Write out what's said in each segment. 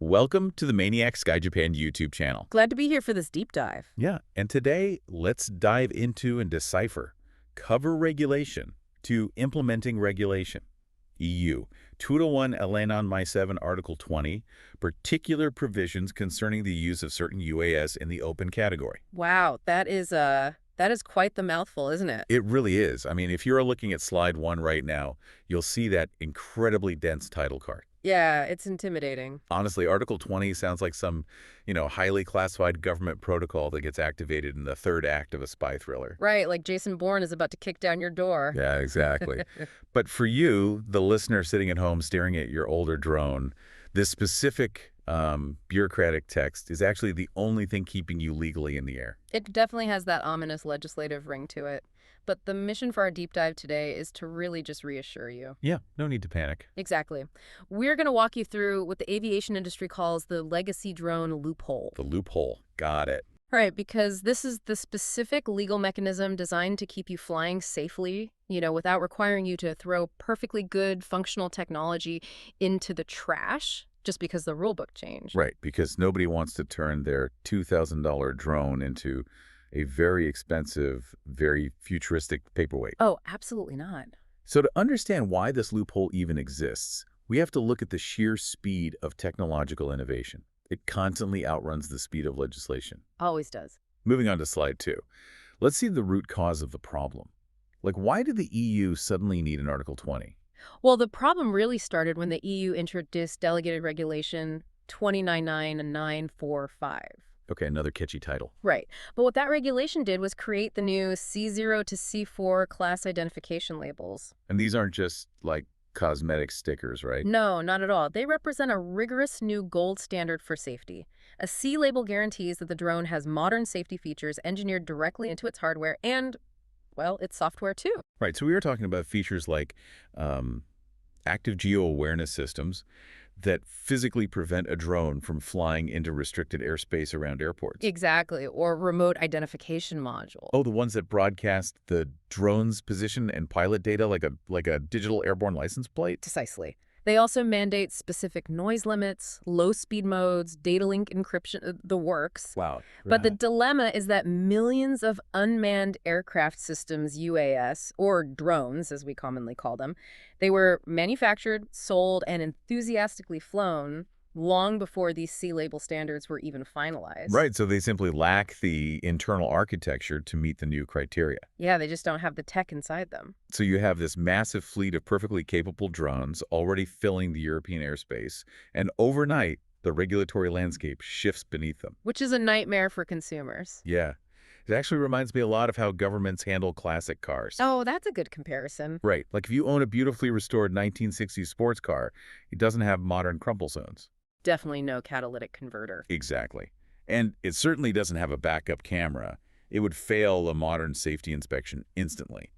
Welcome to the Maniac Sky Japan YouTube channel. Glad to be here for this deep dive. Yeah, and today let's dive into and decipher cover regulation to implementing regulation. EU 201 Elenon My 7 Article 20, particular provisions concerning the use of certain UAS in the open category. Wow, that is quite the mouthful, isn't it? It really is. I mean, if you're looking at slide 1 right now, you'll see that incredibly dense title card. Yeah, it's intimidating. Honestly, Article 20 sounds like some, highly classified government protocol that gets activated in the third act of a spy thriller. Right, like Jason Bourne is about to kick down your door. Yeah, exactly. But for you, the listener sitting at home staring at your older drone, this specific bureaucratic text is actually the only thing keeping you legally in the air. It definitely has that ominous legislative ring to it. But the mission for our deep dive today is to really just reassure you. Yeah, no need to panic. Exactly. We're going to walk you through what the aviation industry calls the legacy drone loophole. The loophole. Got it. Right, because this is the specific legal mechanism designed to keep you flying safely, without requiring you to throw perfectly good functional technology into the trash just because the rulebook changed. Right, because nobody wants to turn their $2,000 drone into a very expensive, very futuristic paperweight. Oh, absolutely not. So to understand why this loophole even exists, we have to look at the sheer speed of technological innovation. It constantly outruns the speed of legislation. Always does. Moving on to slide 2. Let's see the root cause of the problem. Like, why did the EU suddenly need an Article 20? Well, the problem really started when the EU introduced Delegated Regulation 2099-945. Okay, another catchy title. Right. But what that regulation did was create the new C0 to C4 class identification labels. And these aren't just, like, cosmetic stickers, right? No, not at all. They represent a rigorous new gold standard for safety. A C label guarantees that the drone has modern safety features engineered directly into its hardware and, well, its software too. Right, so we were talking about features like active geo-awareness systems that physically prevent a drone from flying into restricted airspace around airports. Exactly, or remote identification module. Oh, the ones that broadcast the drone's position and pilot data like a digital airborne license plate? Precisely. They also mandate specific noise limits, low-speed modes, data link encryption, the works. Wow. But the dilemma is that millions of unmanned aircraft systems, UAS, or drones, as we commonly call them, they were manufactured, sold, and enthusiastically flown long before these C-label standards were even finalized. Right, so they simply lack the internal architecture to meet the new criteria. Yeah, they just don't have the tech inside them. So you have this massive fleet of perfectly capable drones already filling the European airspace, and overnight, the regulatory landscape shifts beneath them. Which is a nightmare for consumers. Yeah. It actually reminds me a lot of how governments handle classic cars. Oh, that's a good comparison. Right. Like if you own a beautifully restored 1960s sports car, it doesn't have modern crumple zones. Definitely no catalytic converter. Exactly. And it certainly doesn't have a backup camera. It would fail a modern safety inspection instantly.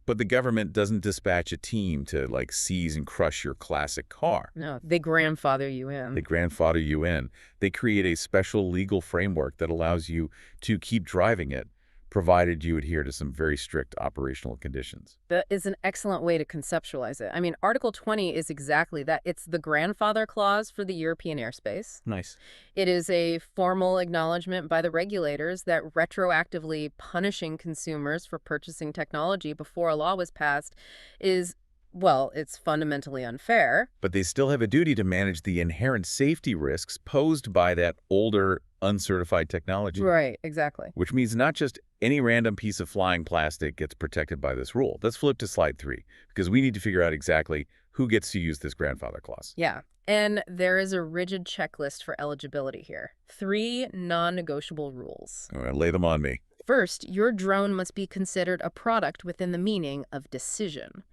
But the government doesn't dispatch a team to, like, seize and crush your classic car. No, they grandfather you in. They grandfather you in. They create a special legal framework that allows you to keep driving it, provided you adhere to some very strict operational conditions. That is an excellent way to conceptualize it. I mean, Article 20 is exactly that. It's the grandfather clause for the European airspace. Nice. It is a formal acknowledgement by the regulators that retroactively punishing consumers for purchasing technology before a law was passed is, well, it's fundamentally unfair. But they still have a duty to manage the inherent safety risks posed by that older, uncertified technology. Right, exactly. Which means not just any random piece of flying plastic gets protected by this rule. Let's flip to slide 3, because we need to figure out exactly who gets to use this grandfather clause. Yeah, and there is a rigid checklist for eligibility here. 3 non-negotiable rules. All right, lay them on me. First, your drone must be considered a product within the meaning of decision.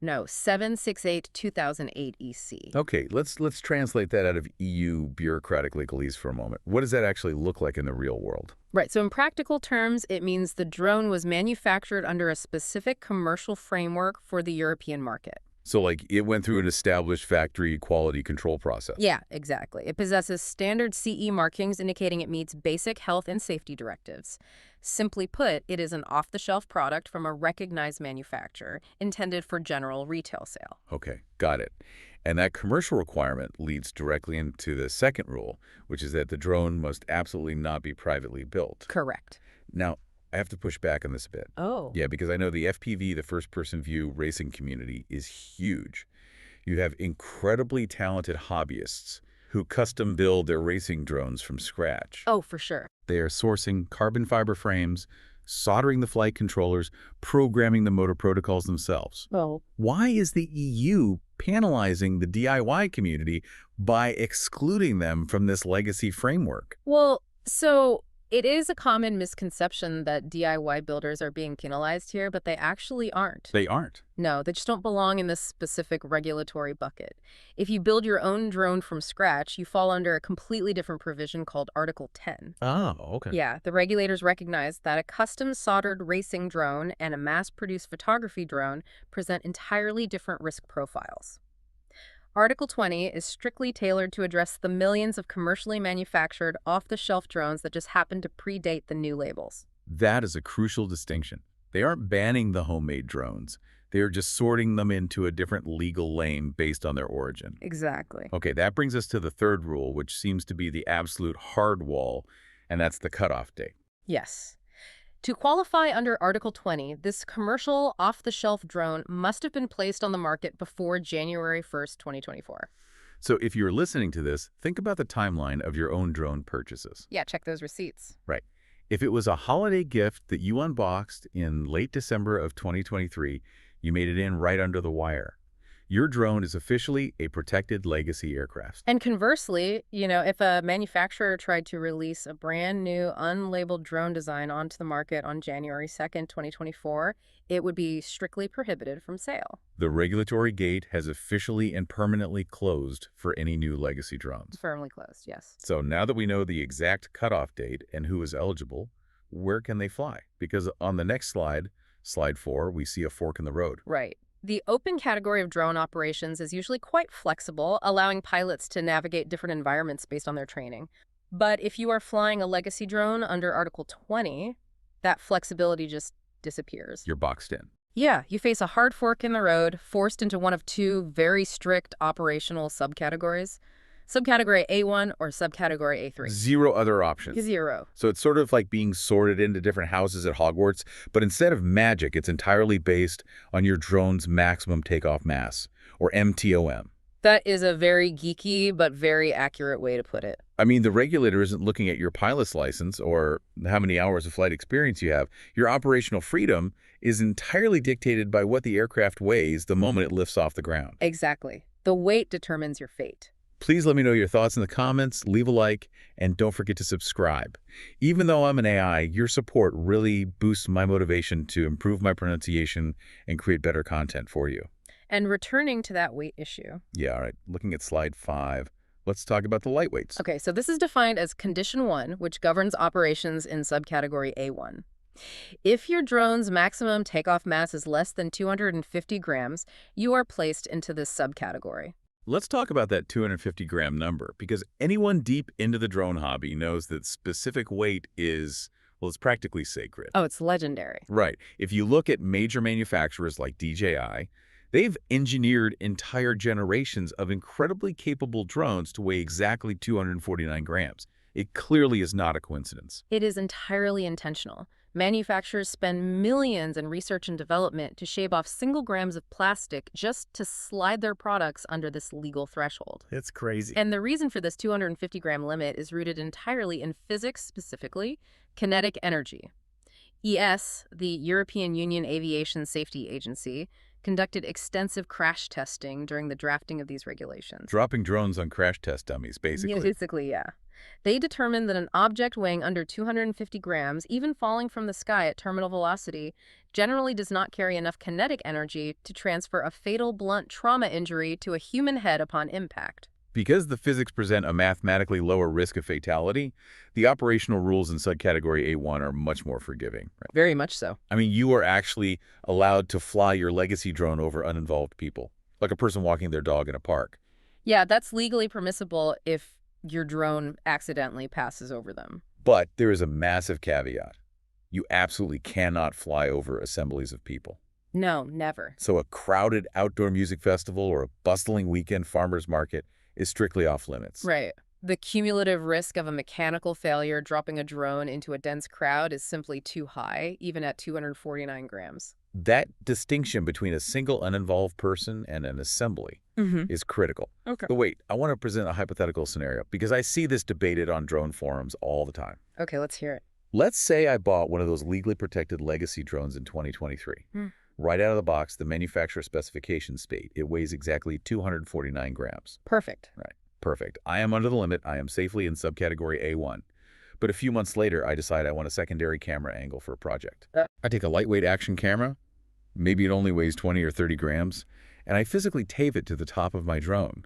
No, 768/2008 EC. Okay, let's translate that out of EU bureaucratic legalese for a moment. What does that actually look like in the real world? Right, so in practical terms, it means the drone was manufactured under a specific commercial framework for the European market. So, like, it went through an established factory quality control process. Yeah, exactly. It possesses standard CE markings indicating it meets basic health and safety directives. Simply put, it is an off-the-shelf product from a recognized manufacturer intended for general retail sale. Okay, got it. And that commercial requirement leads directly into the second rule, which is that the drone must absolutely not be privately built. Correct. Now, I have to push back on this a bit. Oh. Yeah, because I know the FPV, the first-person view racing community, is huge. You have incredibly talented hobbyists who custom build their racing drones from scratch. Oh, for sure. They are sourcing carbon fiber frames, soldering the flight controllers, programming the motor protocols themselves. Well, Why is the EU penalizing the DIY community by excluding them from this legacy framework? so it is a common misconception that DIY builders are being penalized here, but they actually aren't. They aren't. No, they just don't belong in this specific regulatory bucket. If you build your own drone from scratch, you fall under a completely different provision called Article 10. Oh, okay. Yeah, the regulators recognize that a custom soldered racing drone and a mass-produced photography drone present entirely different risk profiles. Article 20 is strictly tailored to address the millions of commercially manufactured, off-the-shelf drones that just happen to predate the new labels. That is a crucial distinction. They aren't banning the homemade drones. They are just sorting them into a different legal lane based on their origin. Exactly. Okay, that brings us to the third rule, which seems to be the absolute hard wall, and that's the cutoff date. Yes. To qualify under Article 20, this commercial off-the-shelf drone must have been placed on the market before January 1st, 2024. So if you're listening to this, think about the timeline of your own drone purchases. Yeah, check those receipts. Right. If it was a holiday gift that you unboxed in late December of 2023, you made it in right under the wire. Your drone is officially a protected legacy aircraft. And conversely, if a manufacturer tried to release a brand new unlabeled drone design onto the market on January 2nd, 2024, it would be strictly prohibited from sale. The regulatory gate has officially and permanently closed for any new legacy drones. Firmly closed, yes. So now that we know the exact cutoff date and who is eligible, where can they fly? Because on the next slide, slide 4, we see a fork in the road. Right. The open category of drone operations is usually quite flexible, allowing pilots to navigate different environments based on their training. But if you are flying a legacy drone under Article 20, that flexibility just disappears. You're boxed in. Yeah, you face a hard fork in the road, forced into one of two very strict operational subcategories. Subcategory A1 or subcategory A3. Zero other options. Zero. So it's sort of like being sorted into different houses at Hogwarts, but instead of magic, it's entirely based on your drone's maximum takeoff mass, or MTOM. That is a very geeky but very accurate way to put it. I mean, the regulator isn't looking at your pilot's license or how many hours of flight experience you have. Your operational freedom is entirely dictated by what the aircraft weighs the moment it lifts off the ground. Exactly. The weight determines your fate. Please let me know your thoughts in the comments, leave a like, and don't forget to subscribe. Even though I'm an AI, your support really boosts my motivation to improve my pronunciation and create better content for you. And returning to that weight issue. Yeah, all right. Looking at slide 5, let's talk about the lightweights. Okay, so this is defined as Condition 1, which governs operations in subcategory A1. If your drone's maximum takeoff mass is less than 250 grams, you are placed into this subcategory. Let's talk about that 250-gram number, because anyone deep into the drone hobby knows that specific weight is, well, it's practically sacred. Oh, it's legendary. Right. If you look at major manufacturers like DJI, they've engineered entire generations of incredibly capable drones to weigh exactly 249 grams. It clearly is not a coincidence. It is entirely intentional. Manufacturers spend millions in research and development to shave off single grams of plastic just to slide their products under this legal threshold. It's crazy. And the reason for this 250-gram limit is rooted entirely in physics, specifically kinetic energy. ES, the European Union Aviation Safety Agency, conducted extensive crash testing during the drafting of these regulations. Dropping drones on crash test dummies, basically. Yeah, basically, yeah. They determined that an object weighing under 250 grams, even falling from the sky at terminal velocity, generally does not carry enough kinetic energy to transfer a fatal blunt trauma injury to a human head upon impact. Because the physics present a mathematically lower risk of fatality, the operational rules in subcategory A1 are much more forgiving. Right? Very much so. I mean, you are actually allowed to fly your legacy drone over uninvolved people, like a person walking their dog in a park. Yeah, that's legally permissible if your drone accidentally passes over them. But there is a massive caveat. You absolutely cannot fly over assemblies of people. No, never. So a crowded outdoor music festival or a bustling weekend farmer's market is strictly off limits. Right. The cumulative risk of a mechanical failure dropping a drone into a dense crowd is simply too high, even at 249 grams. That distinction between a single uninvolved person and an assembly Mm-hmm. is critical. Okay. But wait, I want to present a hypothetical scenario because I see this debated on drone forums all the time. Okay, let's hear it. Let's say I bought one of those legally protected legacy drones in 2023. Hmm. Right out of the box, the manufacturer specifications state it weighs exactly 249 grams. Perfect. Right. Perfect. I am under the limit. I am safely in subcategory A1. But a few months later, I decide I want a secondary camera angle for a project. I take a lightweight action camera, maybe it only weighs 20 or 30 grams, and I physically tape it to the top of my drone.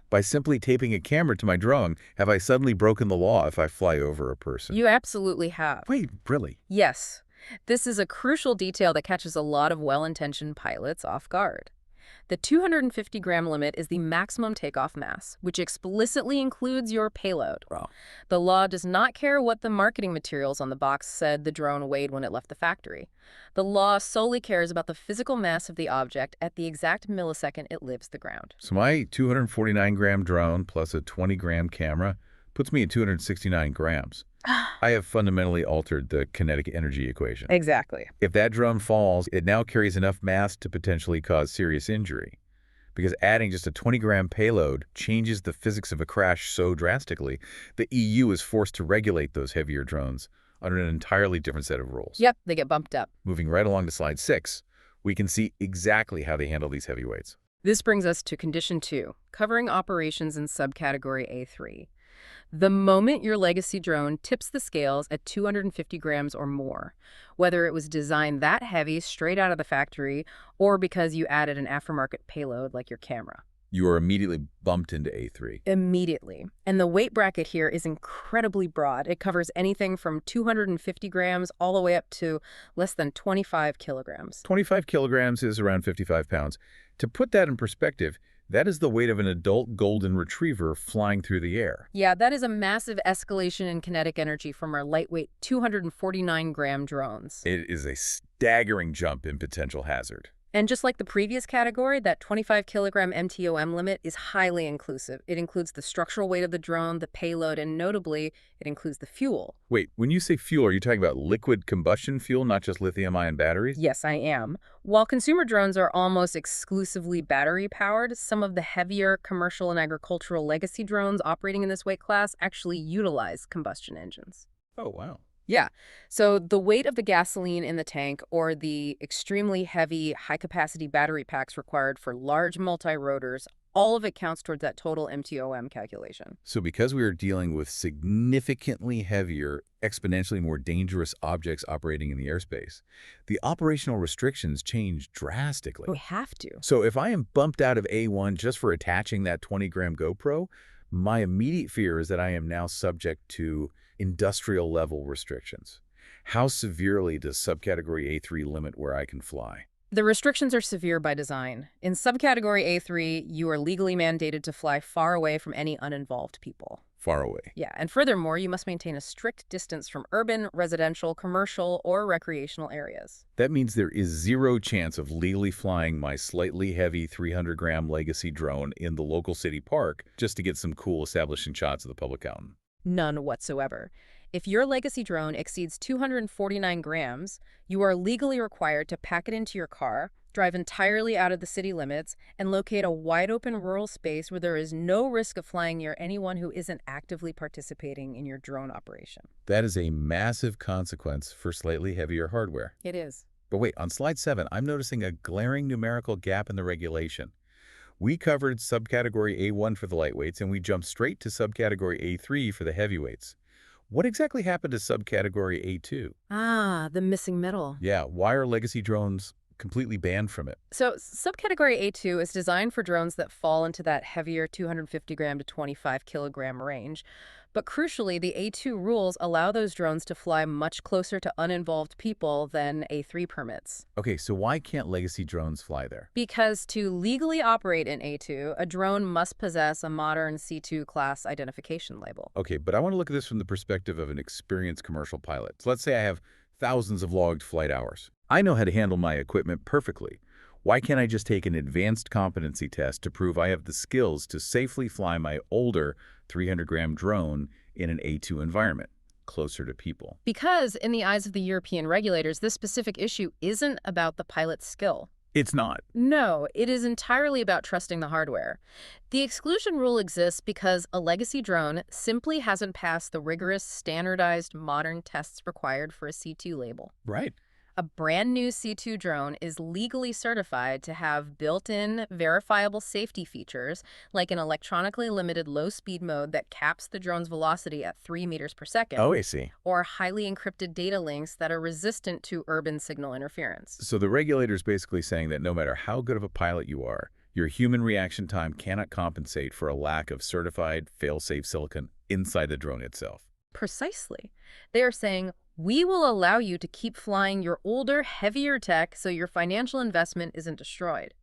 By simply taping a camera to my drone, have I suddenly broken the law if I fly over a person? You absolutely have. Wait, really? Yes. This is a crucial detail that catches a lot of well-intentioned pilots off guard. The 250-gram limit is the maximum takeoff mass, which explicitly includes your payload. Wow. The law does not care what the marketing materials on the box said the drone weighed when it left the factory. The law solely cares about the physical mass of the object at the exact millisecond it leaves the ground. So my 249-gram drone plus a 20-gram camera puts me at 269 grams. I have fundamentally altered the kinetic energy equation. Exactly. If that drone falls, it now carries enough mass to potentially cause serious injury. Because adding just a 20-gram payload changes the physics of a crash so drastically, the EU is forced to regulate those heavier drones under an entirely different set of rules. Yep, they get bumped up. Moving right along to slide 6, we can see exactly how they handle these heavyweights. This brings us to Condition 2, covering operations in subcategory A3. The moment your legacy drone tips the scales at 250 grams or more, whether it was designed that heavy straight out of the factory or because you added an aftermarket payload like your camera. You are immediately bumped into A3. Immediately. And the weight bracket here is incredibly broad. It covers anything from 250 grams all the way up to less than 25 kilograms. 25 kilograms is around 55 pounds. To put that in perspective, that is the weight of an adult golden retriever flying through the air. Yeah, that is a massive escalation in kinetic energy from our lightweight 249-gram drones. It is a staggering jump in potential hazard. And just like the previous category, that 25-kilogram MTOM limit is highly inclusive. It includes the structural weight of the drone, the payload, and notably, it includes the fuel. Wait, when you say fuel, are you talking about liquid combustion fuel, not just lithium-ion batteries? Yes, I am. While consumer drones are almost exclusively battery-powered, some of the heavier commercial and agricultural legacy drones operating in this weight class actually utilize combustion engines. Oh, wow. Yeah. So the weight of the gasoline in the tank or the extremely heavy, high-capacity battery packs required for large multi-rotors, all of it counts towards that total MTOM calculation. So because we are dealing with significantly heavier, exponentially more dangerous objects operating in the airspace, the operational restrictions change drastically. We have to. So if I am bumped out of A1 just for attaching that 20-gram GoPro, my immediate fear is that I am now subject to industrial level restrictions. How severely does subcategory A3 limit where I can fly? The restrictions are severe by design. In subcategory A3, you are legally mandated to fly far away from any uninvolved people. Far away. Yeah, and furthermore, you must maintain a strict distance from urban, residential, commercial, or recreational areas. That means there is zero chance of legally flying my slightly heavy 300-gram legacy drone in the local city park just to get some cool establishing shots of the public fountain. None whatsoever. If your legacy drone exceeds 249 grams, you are legally required to pack it into your car, drive entirely out of the city limits, and locate a wide-open rural space where there is no risk of flying near anyone who isn't actively participating in your drone operation. That is a massive consequence for slightly heavier hardware. It is. But wait, on slide 7, I'm noticing a glaring numerical gap in the regulation. We covered subcategory A1 for the lightweights, and we jumped straight to subcategory A3 for the heavyweights. What exactly happened to subcategory A2? Ah, the missing middle. Yeah, why are legacy drones completely banned from it? So subcategory A2 is designed for drones that fall into that heavier 250 gram to 25 kilogram range. But crucially, the A2 rules allow those drones to fly much closer to uninvolved people than A3 permits. Okay, so why can't legacy drones fly there? Because to legally operate in A2, a drone must possess a modern C2 class identification label. Okay, but I want to look at this from the perspective of an experienced commercial pilot. So let's say I have thousands of logged flight hours. I know how to handle my equipment perfectly. Why can't I just take an advanced competency test to prove I have the skills to safely fly my older 300-gram drone in an A2 environment, closer to people? Because in the eyes of the European regulators, this specific issue isn't about the pilot's skill. It's not. No, it is entirely about trusting the hardware. The exclusion rule exists because a legacy drone simply hasn't passed the rigorous, standardized, modern tests required for a C2 label. Right. A brand new C2 drone is legally certified to have built-in verifiable safety features like an electronically limited low-speed mode that caps the drone's velocity at 3 meters per second, Oh, I see. or highly encrypted data links that are resistant to urban signal interference. So the regulator's basically saying that no matter how good of a pilot you are, your human reaction time cannot compensate for a lack of certified fail-safe silicon inside the drone itself. Precisely. They are saying, we will allow you to keep flying your older, heavier tech so your financial investment isn't destroyed.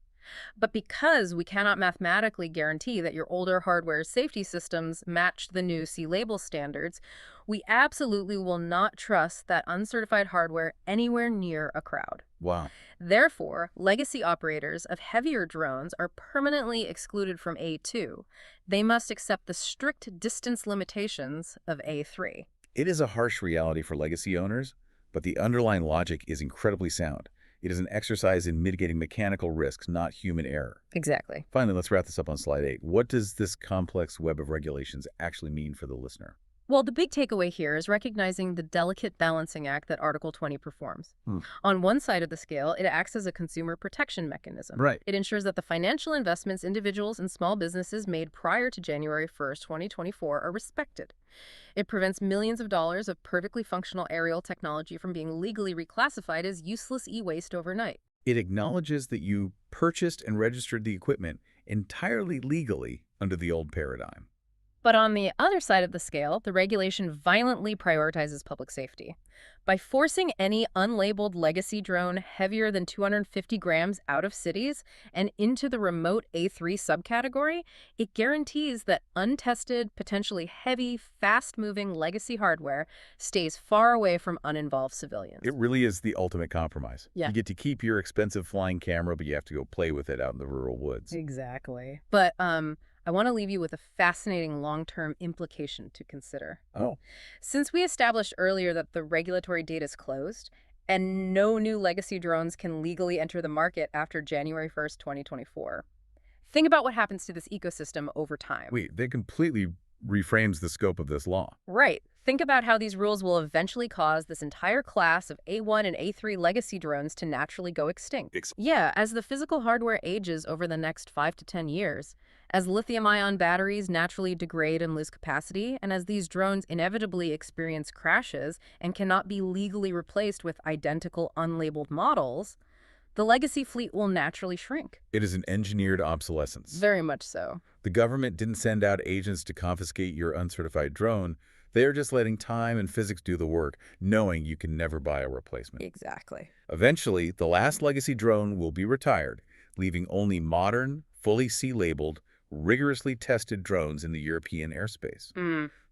But because we cannot mathematically guarantee that your older hardware safety systems match the new C-label standards, we absolutely will not trust that uncertified hardware anywhere near a crowd. Wow. Therefore, legacy operators of heavier drones are permanently excluded from A2. They must accept the strict distance limitations of A3. It is a harsh reality for legacy owners, but the underlying logic is incredibly sound. It is an exercise in mitigating mechanical risks, not human error. Exactly. Finally, let's wrap this up on slide 8. What does this complex web of regulations actually mean for the listener? Well, the big takeaway here is recognizing the delicate balancing act that Article 20 performs. On one side of the scale, it acts as a consumer protection mechanism. Right. It ensures that the financial investments individuals and small businesses made prior to January 1st, 2024 are respected. It prevents millions of dollars of perfectly functional aerial technology from being legally reclassified as useless e-waste overnight. It acknowledges that you purchased and registered the equipment entirely legally under the old paradigm. But on the other side of the scale, the regulation violently prioritizes public safety. By forcing any unlabeled legacy drone heavier than 250 grams out of cities and into the remote A3 subcategory, it guarantees that untested, potentially heavy, fast-moving legacy hardware stays far away from uninvolved civilians. It really is the ultimate compromise. Yeah. You get to keep your expensive flying camera, but you have to go play with it out in the rural woods. Exactly. But I want to leave you with a fascinating long-term implication to consider. Oh. Since we established earlier that the regulatory date is closed and no new legacy drones can legally enter the market after January 1st, 2024, think about what happens to this ecosystem over time. Wait, that completely reframes the scope of this law. Right. Think about how these rules will eventually cause this entire class of A1 and A3 legacy drones to naturally go extinct. Yeah, as the physical hardware ages over the next 5 to 10 years, as lithium-ion batteries naturally degrade and lose capacity, and as these drones inevitably experience crashes and cannot be legally replaced with identical unlabeled models, the legacy fleet will naturally shrink. It is an engineered obsolescence. Very much so. The government didn't send out agents to confiscate your uncertified drone. They are just letting time and physics do the work, knowing you can never buy a replacement. Exactly. Eventually, the last legacy drone will be retired, leaving only modern, fully C-labeled, rigorously tested drones in the European airspace.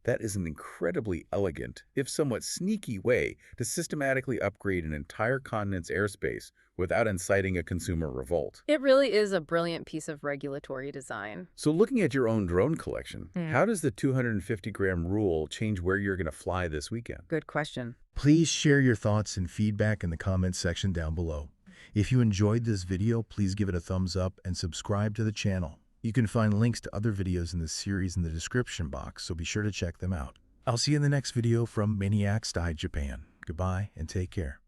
That is an incredibly elegant, if somewhat sneaky way to systematically upgrade an entire continent's airspace without inciting a consumer revolt. It really is a brilliant piece of regulatory design. So looking at your own drone collection, how does the 250-gram rule change where you're going to fly this weekend? Good question. Please share your thoughts and feedback in the comments section down below. If you enjoyed this video, please give it a thumbs up and subscribe to the channel. You can find links to other videos in this series in the description box, so be sure to check them out. I'll see you in the next video from Maniac Style Japan. Goodbye and take care.